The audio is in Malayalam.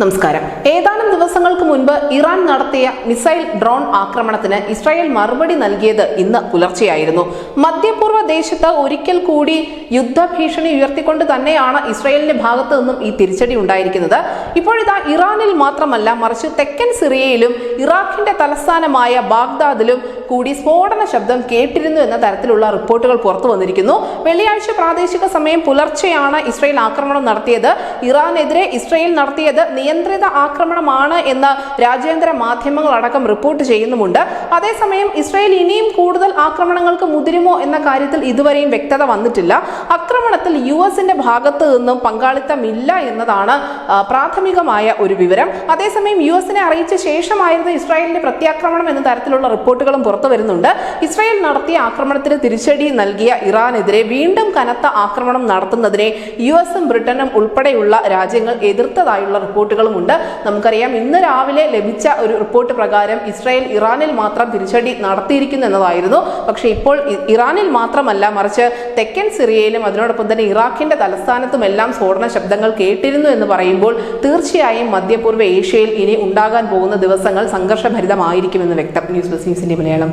നമസ്കാരം. ഏതാനും ദിവസങ്ങൾക്ക് മുൻപ് ഇറാൻ നടത്തിയ മിസൈൽ ഡ്രോൺ ആക്രമണത്തിന് ഇസ്രായേൽ മറുപടി നൽകിയത് ഇന്ന് പുലർച്ചെയായിരുന്നു. മധ്യപൂർവ്വ ദേശത്ത് ഒരിക്കൽ കൂടി യുദ്ധഭീഷണി ഉയർത്തിക്കൊണ്ട് തന്നെയാണ് ഇസ്രായേലിന്റെ ഭാഗത്തു നിന്നും ഈ തിരിച്ചടി ഉണ്ടായിരിക്കുന്നത്. ഇപ്പോഴിതാ ഇറാനിൽ മാത്രമല്ല മറിച്ച് തെക്കൻ സിറിയയിലും ഇറാഖിന്റെ തലസ്ഥാനമായ ബാഗ്ദാദിലും കൂടി സ്ഫോടന ശബ്ദം കേട്ടിരുന്നു എന്ന തരത്തിലുള്ള റിപ്പോർട്ടുകൾ പുറത്തു വന്നിരിക്കുന്നു. വെള്ളിയാഴ്ച പ്രാദേശിക സമയം പുലർച്ചെയാണ് ഇസ്രായേൽ ആക്രമണം നടത്തിയത്. ഇറാനെതിരെ ഇസ്രായേൽ നടത്തിയത് നിയന്ത്രിത ആക്രമണമാണ് എന്ന് രാജ്യാന്തര മാധ്യമങ്ങൾ അടക്കം റിപ്പോർട്ട് ചെയ്യുന്നുമുണ്ട്. അതേസമയം ഇസ്രായേൽ ഇനിയും കൂടുതൽ ആക്രമണങ്ങൾക്ക് മുതിരുമോ എന്ന കാര്യത്തിൽ ഇതുവരെയും വ്യക്തത വന്നിട്ടില്ല. ആക്രമണത്തിൽ യുഎസിന്റെ ഭാഗത്ത് നിന്നും പങ്കാളിത്തമില്ല എന്നതാണ് പ്രാഥമികമായ ഒരു വിവരം. അതേസമയം യുഎസിനെ അറിയിച്ച ശേഷമായിരുന്നു ഇസ്രായേലിന്റെ പ്രത്യാക്രമണം എന്ന തരത്തിലുള്ള റിപ്പോർട്ടുകളും പുറത്തു വരുന്നുണ്ട്. ഇസ്രായേൽ നടത്തിയ ആക്രമണത്തിന് തിരിച്ചടി നൽകിയ ഇറാനെതിരെ വീണ്ടും കനത്ത ആക്രമണം നടത്തുന്നതിനെ യുഎസും ബ്രിട്ടനും ഉൾപ്പെടെയുള്ള രാജ്യങ്ങൾ എതിർത്തതായുള്ള റിപ്പോർട്ടുകളുമുണ്ട്. നമുക്കറിയാം, ഇന്ന് രാവിലെ ലഭിച്ച ഒരു റിപ്പോർട്ട് പ്രകാരം ഇസ്രായേൽ ഇറാനിൽ മാത്രം തിരിച്ചടി നടത്തിയിരിക്കുന്നു എന്നതായിരുന്നു. പക്ഷേ ഇപ്പോൾ ഇറാനിൽ മാത്രമല്ല മറിച്ച് തെക്കൻ സിറിയയിലും അതിനോടൊപ്പം തന്നെ ഇറാഖിന്റെ തലസ്ഥാനത്തുമെല്ലാം സ്ഫോടന ശബ്ദങ്ങൾ കേട്ടിരുന്നു എന്ന് പറയുമ്പോൾ തീർച്ചയായും മധ്യപൂർവ്വ ഏഷ്യയിൽ ഇനി ഉണ്ടാകാൻ പോകുന്ന ദിവസങ്ങൾ സംഘർഷഭരിതമായിരിക്കുമെന്ന് വ്യക്തം. ന്യൂസ് ഡെസ്ക് ന്യൂസിന്റെ മലയാളം.